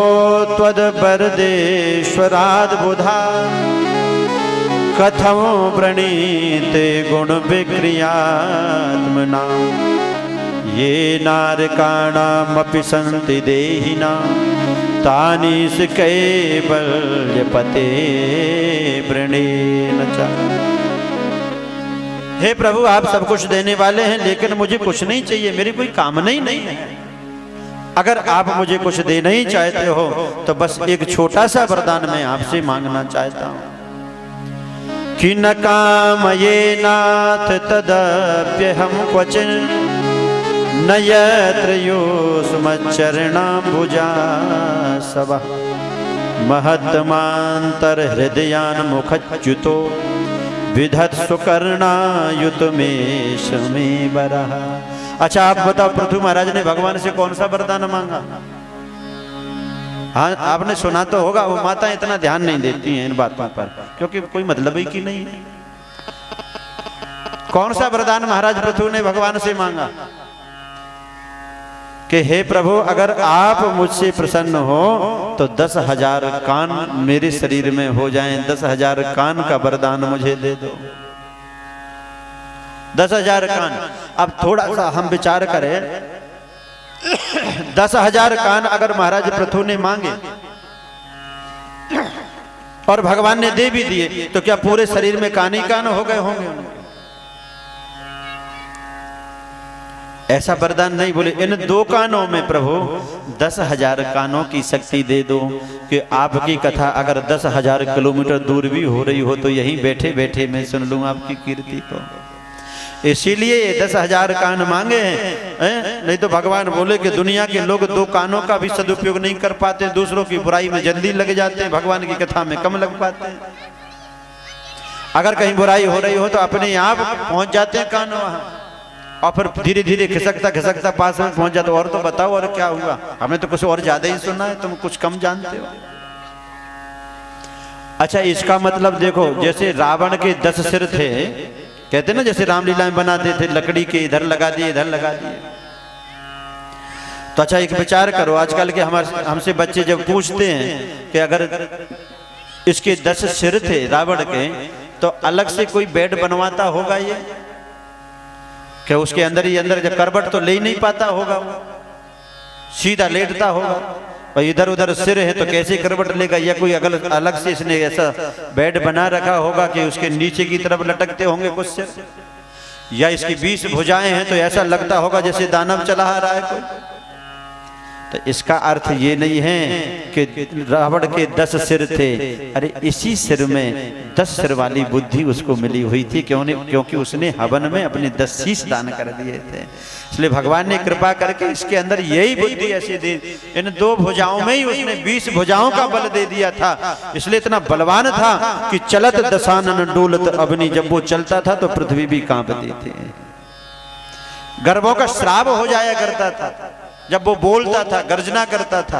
त्वद वरदेश्वराद बुधा, कथम प्रणीते गुण विक्रियात्मना, ये नारकाणामपि सन्ति देहिना, तानीस कैवल्यपते वृणेन च। हे प्रभु, आप सब कुछ देने वाले हैं, लेकिन मुझे कुछ नहीं चाहिए, मेरी कोई कामना ही नहीं है। अगर आप मुझे कुछ देना ही चाहते हो तो बस एक छोटा सा वरदान मैं आपसे मांगना चाहता हूं कि न कामये नाथ तदप्यहं क्वचिन, न यत्र योऽस्मच्चरणाम्बुजा सवः, महत्मान्तर हृदयान् मुखच्युतो विधत्सु कर्णायुतमेष मे वरः। अच्छा आप बताओ, पृथु महाराज ने भगवान से कौन सा वरदान मांगा? हाँ, आपने सुना तो होगा। वो माता इतना ध्यान नहीं देती हैं इन बातों पर, क्योंकि कोई मतलब ही की नहीं है। कौन सा वरदान महाराज पृथु ने भगवान से मांगा कि हे प्रभु, अगर आप मुझसे प्रसन्न हो तो 10,000 कान मेरे शरीर में हो जाएं, 10,000 कान का वरदान मुझे दे दो। 10,000 कान। अब थोड़ा सा हम विचार करें, 10,000 कान अगर महाराज पृथु ने मांगे और भगवान ने दे भी दिए, तो क्या पूरे शरीर में कान ही कान हो गए होंगे? ऐसा वरदान नहीं। बोले इन 2 कानों में प्रभु 10,000 कानों की शक्ति दे दो, कि आपकी कथा अगर 10,000 किलोमीटर दूर भी हो रही हो तो यहीं बैठे बैठे मैं सुन लूं आपकी कीर्ति को। इसीलिए 10,000 कान मांगे हैं। नहीं तो भगवान बोले कि दुनिया के लोग 2 कानों का भी सदुपयोग नहीं कर पाते, दूसरों की बुराई में जल्दी लग जाते हैं, भगवान की कथा में कम लग पाते हैं। अगर कहीं बुराई हो रही हो तो अपने आप पहुंच जाते हैं कान वहां, और फिर धीरे धीरे खिसकता खिसकता पास में पहुंच जाते। और तो बताओ और क्या हुआ? हमने तो कुछ और ज्यादा ही सुना है, तुम कुछ कम जानते हो। अच्छा, इसका मतलब देखो, जैसे रावण के 10 सिर थे, कहते ना जैसे रामलीला में बनाते थे, लकड़ी के इधर लगा दिए इधर लगा दिए। तो अच्छा एक विचार करो, आजकल के हमसे बच्चे जब पूछते हैं कि अगर इसके 10 सिर थे रावण के, तो अलग से कोई बेड बनवाता होगा ये, क्या उसके अंदर ही अंदर जब करवट तो ले ही नहीं पाता होगा, सीधा लेटता होगा, और इधर उधर सिर है तो कैसे करवट लेगा, या कोई अलग से इसने ऐसा बेड बना रखा होगा कि उसके नीचे की तरफ लटकते होंगे कुछ सिर, या इसकी 20 भुजाएं हैं तो ऐसा लगता होगा जैसे दानव चला आ रहा है कोई। तो इसका अर्थ ये नहीं है कि रावण के 10 सिर थे, अरे इसी सिर में 10 सिर वाली बुद्धि उसको मिली हुई थी, क्योंकि उसने हवन में अपने 10 शीश दान कर दिए थे। इसलिए भगवान ने कृपा करके इसके अंदर यही बुद्धि ऐसी दी, इन 2 भुजाओं में ही उसने 20 भुजाओं का बल दे दिया था। इसलिए इतना बलवान था कि चलत दशानन डोलत अग्नि, जब वो चलता था तो पृथ्वी भी कांपती थी, गर्भों का श्राप हो जाया करता था जब वो बोलता था, गर्जना करता था।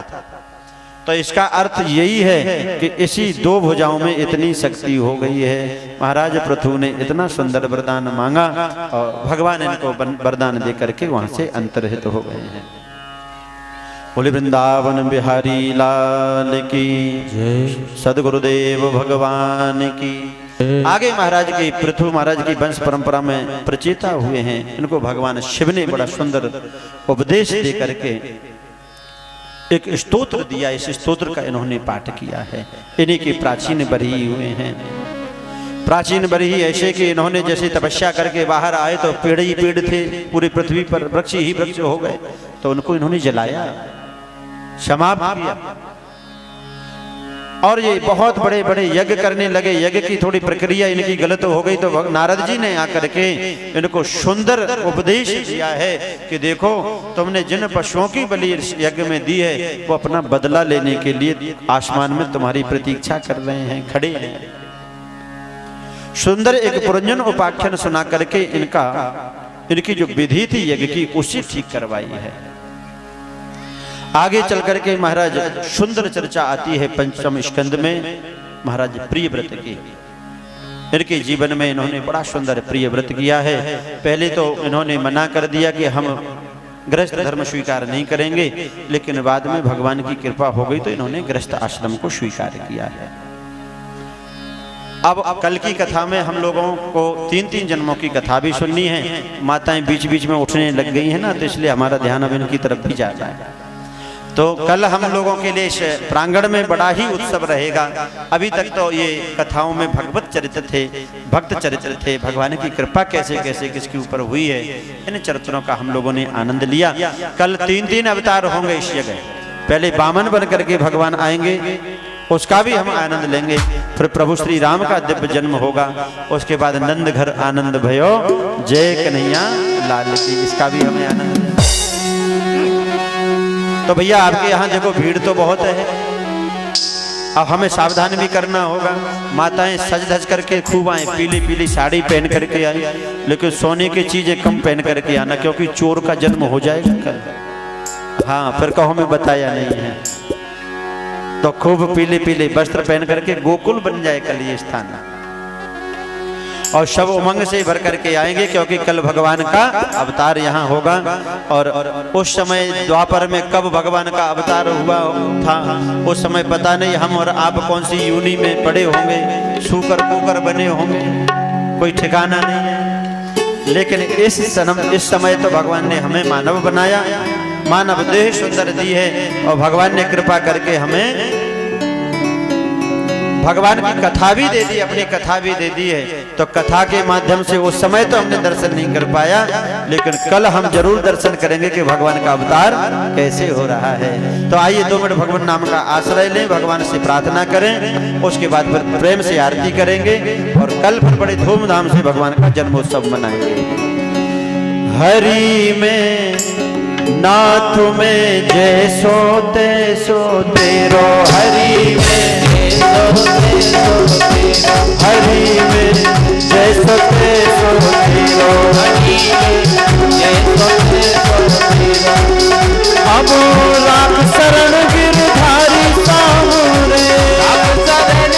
तो इसका अर्थ यही है कि इसी 2 भुजाओं में इतनी शक्ति हो गई है। महाराज पृथु ने इतना सुंदर वरदान मांगा और भगवान इनको वरदान दे करके वहां से अंतर्हित हो गए हैं। बोले वृंदावन बिहारी लाल की जय, सदगुरुदेव भगवान की। आगे महाराज की पृथु महाराज की वंश परंपरा में प्रचेता हुए हैं, इनको भगवान शिव ने बड़ा सुंदर उपदेश दे करके एक स्तोत्र दिया। इस स्तोत्र का इन्होंने पाठ किया है। इन्हीं के प्राचीन बरही हुए हैं। प्राचीन बरही ऐसे कि इन्होंने जैसे तपस्या करके बाहर आए तो पेड़ ही पेड़ थे, पूरी पृथ्वी पर वृक्ष ही वृक्ष हो गए, तो उनको इन्होंने जलाया, समाप्त किया। और ये बहुत बड़े बड़े यज्ञ करने लगे। यज्ञ की थोड़ी प्रक्रिया इनकी गलत हो गई, तो नारद जी ने आकर के इनको सुंदर उपदेश दिया है कि देखो, तुमने जिन पशुओं की बलि यज्ञ में दी है वो अपना बदला लेने के लिए आसमान में तुम्हारी प्रतीक्षा कर रहे हैं, खड़े हैं। सुंदर एक पुरंजन उपाख्यान सुना करके इनकी जो विधि थी यज्ञ की, उसी ठीक करवाई है। आगे चल करके महाराज सुंदर चर्चा आती है 5वें स्कंद में महाराज प्रिय व्रत की। इनके जीवन में इन्होंने बड़ा सुंदर प्रिय व्रत किया है। पहले तो इन्होंने मना कर दिया कि हम गृहस्थ धर्म स्वीकार नहीं करेंगे, लेकिन बाद में भगवान की कृपा हो गई तो इन्होंने गृहस्थ आश्रम को स्वीकार किया है। अब कल की कथा में हम लोगों को 3-3 जन्मों की कथा भी सुननी है। माताएं बीच बीच में उठने लग गई हैं ना, तो इसलिए हमारा ध्यान अब इनकी तरफ भी जाता है। तो कल हम लोगों के लिए इस प्रांगण में बड़ा ही उत्सव रहेगा। अभी तक तो ये कथाओं में भगवत चरित्र थे, भक्त चरित्र थे, भगवान की कृपा कैसे कैसे किसके ऊपर हुई है, इन चरित्रों का हम लोगों ने आनंद लिया। कल 3-3 अवतार होंगे इस जगह। पहले वामन बन करके भगवान आएंगे, उसका भी हम आनंद लेंगे। फिर प्रभु श्री राम का दिव्य जन्म होगा। उसके बाद नंद घर आनंद भयो, जय कन्हैया लाल की, इसका भी हमें आनंद। तो भैया आपके यहाँ देखो भीड़ तो बहुत है, अब हमें सावधान भी करना होगा। माताएं सज धज करके खूब आए, पीली पीली साड़ी पहन करके आई, लेकिन सोने की चीजें कम पहन करके आना, क्योंकि चोर का जन्म हो जाएगा कल। हाँ, फिर कहो हमें बताया नहीं है। तो खूब पीले पीले वस्त्र पहन करके गोकुल बन जाए कल ये स्थान, और सब उमंग से भर करके आएंगे, क्योंकि कल भगवान का अवतार यहाँ होगा। और उस समय द्वापर में कब भगवान का अवतार हुआ था उस समय पता नहीं। हम और आप कौन सी यूनि में पड़े होंगे, सूकर कुकर बने होंगे, कोई ठिकाना नहीं है। लेकिन इस समय तो भगवान ने हमें मानव बनाया, मानव देह सुंदर दी है, और भगवान ने कृपा करके हमें भगवान की कथा भी दे दी, अपनी कथा भी दे दी है। तो कथा के माध्यम से उस समय तो हमने दर्शन नहीं कर पाया, लेकिन कल हम जरूर दर्शन करेंगे कि भगवान का अवतार कैसे हो रहा है। तो आइए 2 मिनट भगवान नाम का आश्रय लें, भगवान से प्रार्थना करें, उसके बाद फिर प्रेम से आरती करेंगे, और कल फिर बड़े धूमधाम से भगवान का जन्मोत्सव मनाएंगे। हरि में नाथ में जय सोते सोते रो, हरि में हरि में जय सोते सोते रो, अब राख शरण गिरधारी सामने, राख शरण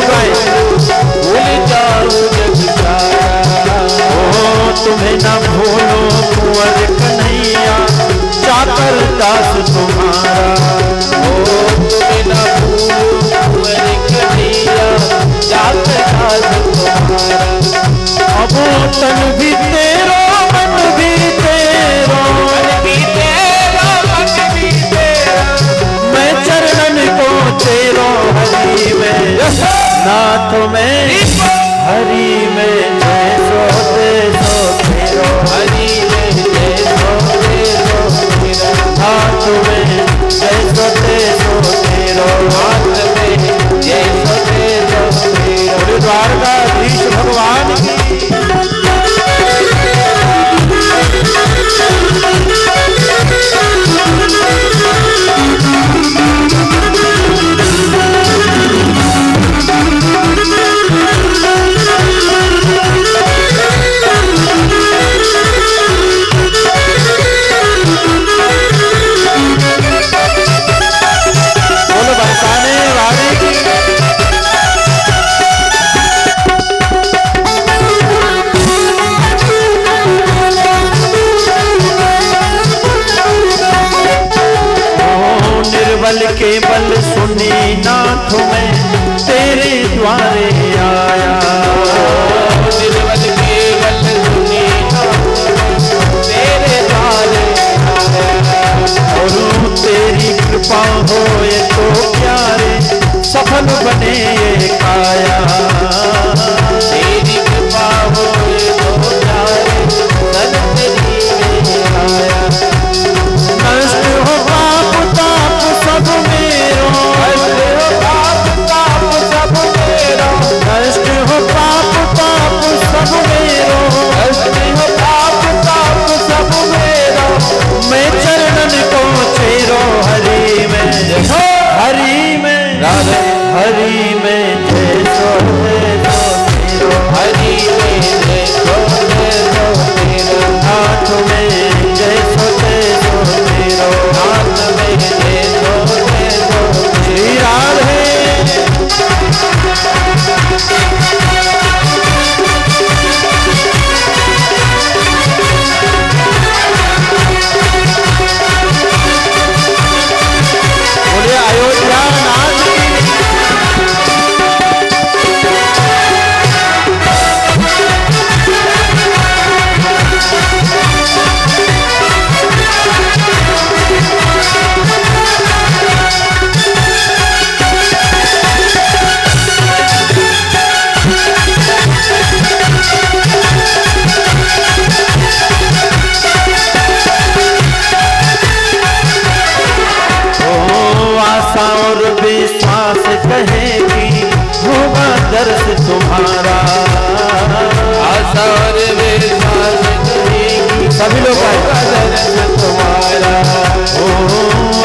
गाए। भूल जाऊं जग सारा, ओ तुम्हें न भूलो कुंवर कन्हैया, चाकर दास तुम्हारा। ओ तुम्हें न भूलूं कुंवर कन्हैया, चाकर दास तुम्हारा। अब तन भी तेरो मन भी तेरो, मन भी तेरा मन भी तेरा, मैं चरणन को तेरो हरि में, नाथ में हरि में जैसो तेसो तेरो, हरि में जैसो तेरो तेरा, नाथ में जैसो तेसो तेरो, हाथ में जैसो तेरो तेरा। बोले द्वारकाधीश भगवान की। बोलो बरसाने वाले की। निर्बल के बल सुनी नाथ में तेरे द्वारे आया, निर्बल के बल सुनी तेरे द्वारे आया। और तेरी कृपा हो ये तो प्यारे, सफल बने ये काया। तेरी कृपा हो ये तो प्यारे, सनसनी में आया। नष्ट हो पाप ताप सब मेरो, नष्ट हो पाप ताप सब मेरो, नष्ट हो पाप ताप सब मेरो, नष्ट हो पाप ताप सब मेरो। मैं चरणन को चेरो हरि में, हरि में राधे हरि में जैसो तेसो तेरो, हरि में जैसो तेरो तेरा, नाथ में जैसो तेसो तेरो, नाथ में जैसो तेरो श्री राधे। बोलिए अयोध्या नाथ की। आशा और विश्वास कहेगी होगा दर्श तुम्हारा, आशा और विश्वास करेगी सभी लोग होगा दर्शन तुम्हारा। ओ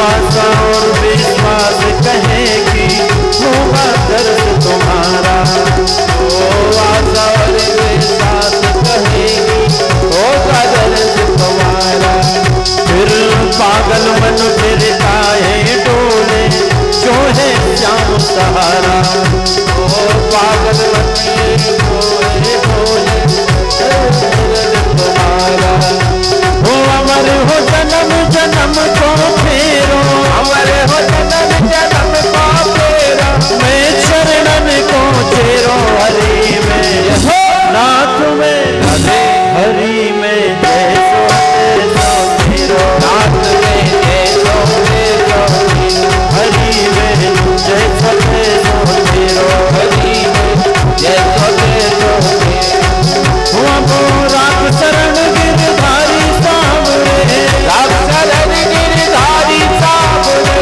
आशा और विश्वास कहेगी होगा दर्श तुम्हारा, ओ आशा और विश्वास कहेगी होगा दर्शन तुम्हारा। फिर पागल मन फिर काहे डोले, जो है श्याम सहारा। ओ पागल मत कोई बोले दर्शन तुम्हारा। हो अमर हो जन्म जन्म को फेरो, अमर हो जन्म जन्म को फेरा, मैं चरणन को चेरो हरि में, नाथ में हरि में जैसो तेसो तेरो, नाथ में जैसो तेरो तेरा, हरि में जैसो तेसो तेरो, हरि में जैसो तेरो तेरा। वो राख शरण गिरधारी सामने, राख शरण गिरधारी सामने,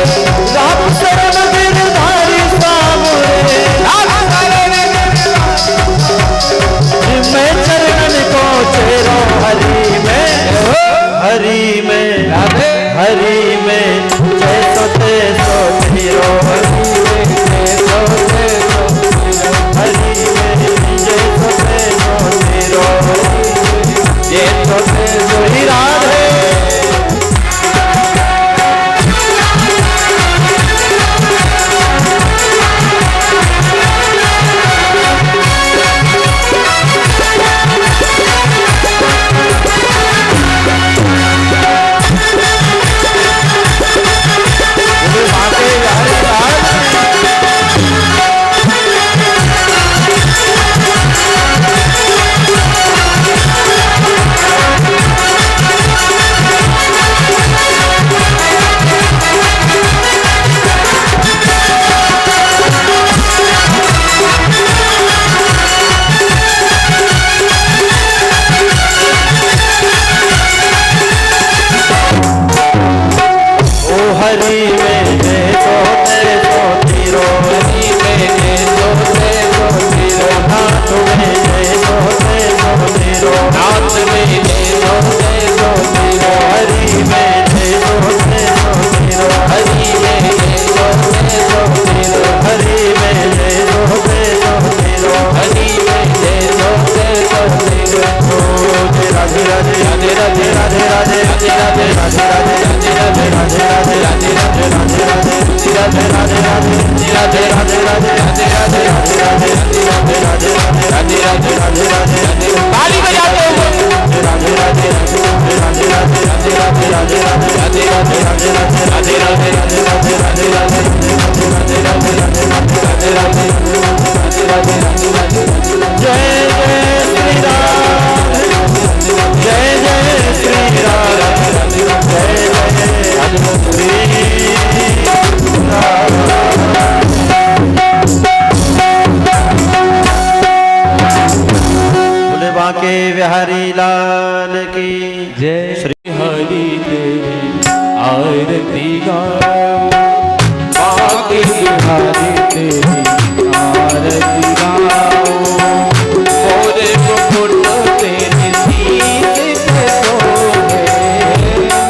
राख शरण गिरधारी सामने, राख शरण मैं चरणन को चेरो हरि में, हरि में राधे हरि में जैसो तेसो तेरो, हरि में जैसो तेरो तेरा, हरि में जैसो तेसो तेरो, जैसो तेरो श्री राधे। बांके बिहारी लाल की जय श्री हरि तेरी आरती गाओ, बांके बिहारी तेरी आरती गाओ। मोरे मुकुट तेरे शीश पे सोहे,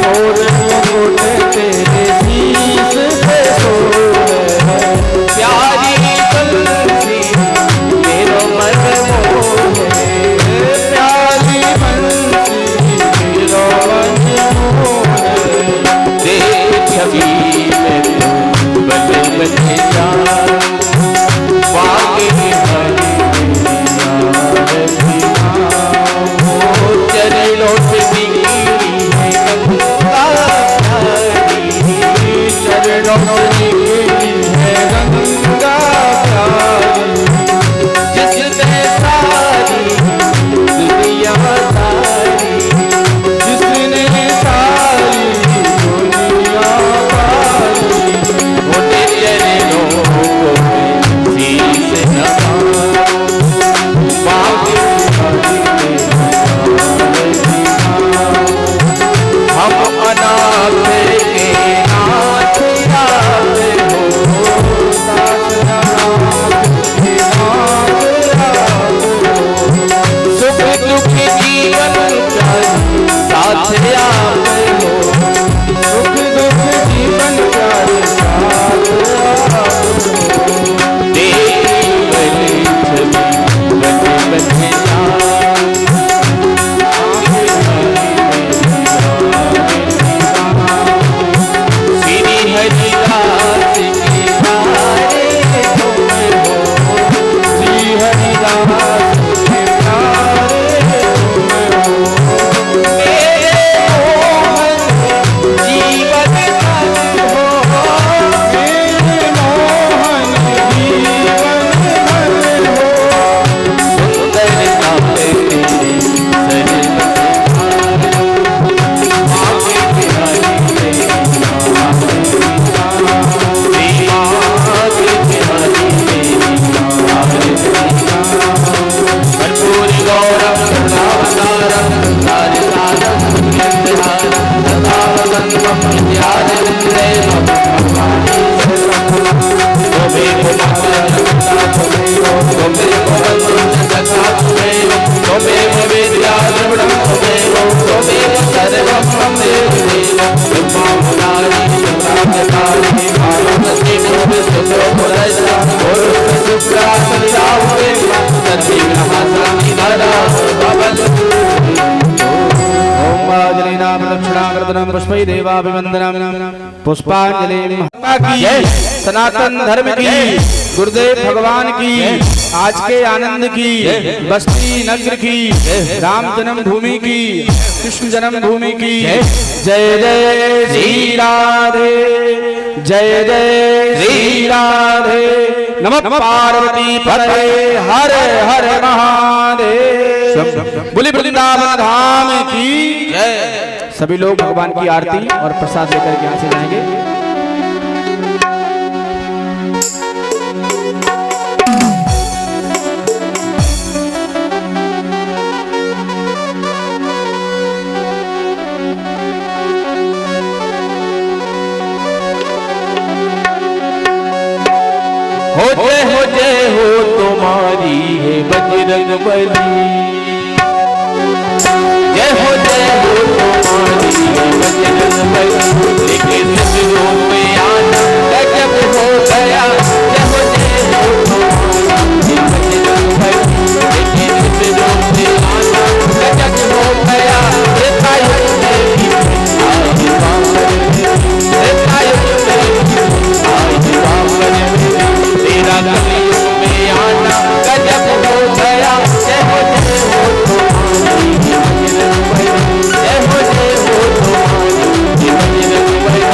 मोरे मुकुट तेरे शीश पे सोहे। प्यारी बंसी मेरो मन मोहे, प्यारी बंसी मेरो मन मोहे। देख छवि में तू बन बन जा, बांके बिहारी तेरी आरती गाओ। चरणों से निकली है गंगा प्यारी, चरणों से निकली है गंगा प्यारी। जिसने सारी दुनिया सारी, जिसने सारी दुनिया सारी, वो तेरे चरणों को शीश नवाओ, बांके बिहारी तेरी आरती गाओ। हम अनाथ के नाथ याद हो, दास अनाथ के नाथ याद हो। सुख दुख जीवन का साथ याद हो, सुख दुख जीवन का साथ याद हो। तेरी बड़ी छवि बन बन जा, श्री हरिदास के प्यारे तुम हो, श्री हरिदास के प्यारे तुम हो। मेरे मोहन जीवन धन हो, मेरे मोहन जीवन धन हो। सुंदरता तेरी सरल बांके बिहारी तेरी कर्पूर गौरव करुणावतारम संसारसारम नित्यधारम सदा वसंतम विद्याधरेन्द्रम त्वमेव माता त्वमेव बन्धुश्च सखा त्वमेव विद्याद्रविणं त्वमेव सर्वं मम देव ब्रह्मामुरारी चन्द्रार्ककारि भारतस्य गोविन्दो पुरस्ता गुरुस्य शुक्रासनिराहुवे तद्विग्रहशान्तिधरा भवतु। ओम आजलीनाम दक्षिणाकृतनं पुष्पै देवाभिवन्दनं पुष्पांजलिं की सनातन धर्म की, गुरुदेव भगवान की, आज के आनंद की, बस्ती नगर की, राम जन्म भूमि की, कृष्ण जन्म भूमि की। जय जय श्री राधे, जय जय श्री राधे। नमः पार्वती पतये हर हर महादेव। बोले वृंदावन धाम की जय। सभी लोग भगवान की आरती और प्रसाद लेकर के यहाँ से जाएंगे। हो जय हो तुम्हारी है बजरंग बली, जय हो तुम्हारी है बजरंग बली। लेकिन रूप में आना गजब हो गया, जय हो तुम्हारी है बजरंग बली। लेकिन रूप में आना गजब हो गया, तेरा कलियुग में आना गजब हो गया। जय हो तुम्हारी जय हो तुम्हारी बजरंग बली।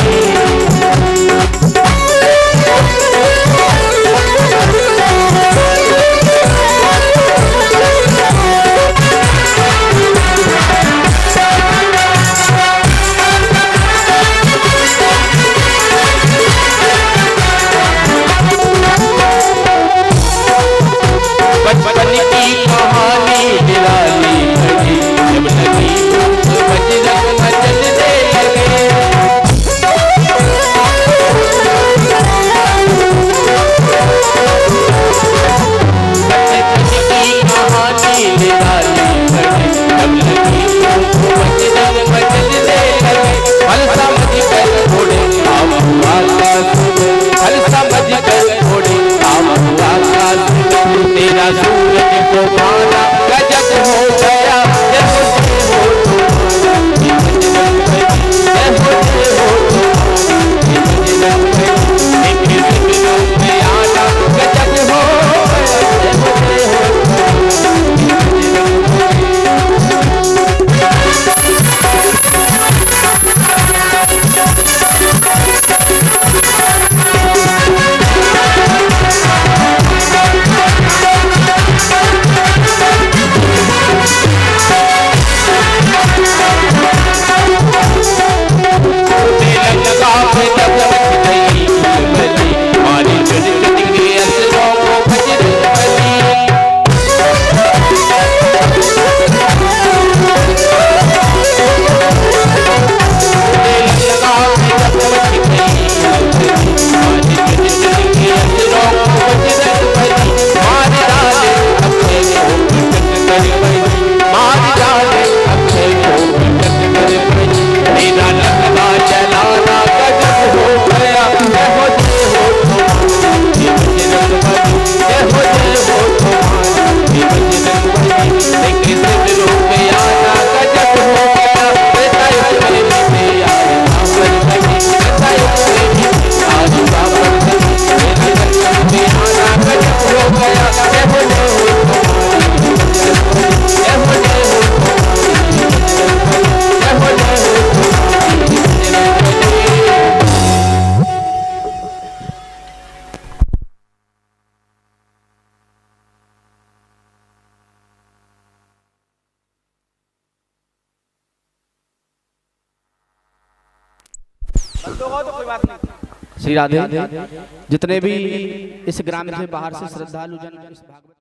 सूरज को पाना गजब हो गया। जय हो तुम्हारी जय हो तुम्हारी एक रूप में आना गजब हो गया। जय हो श्री राधे। जितने भी इस ग्राम से बाहर से श्रद्धालु जन इस भागवत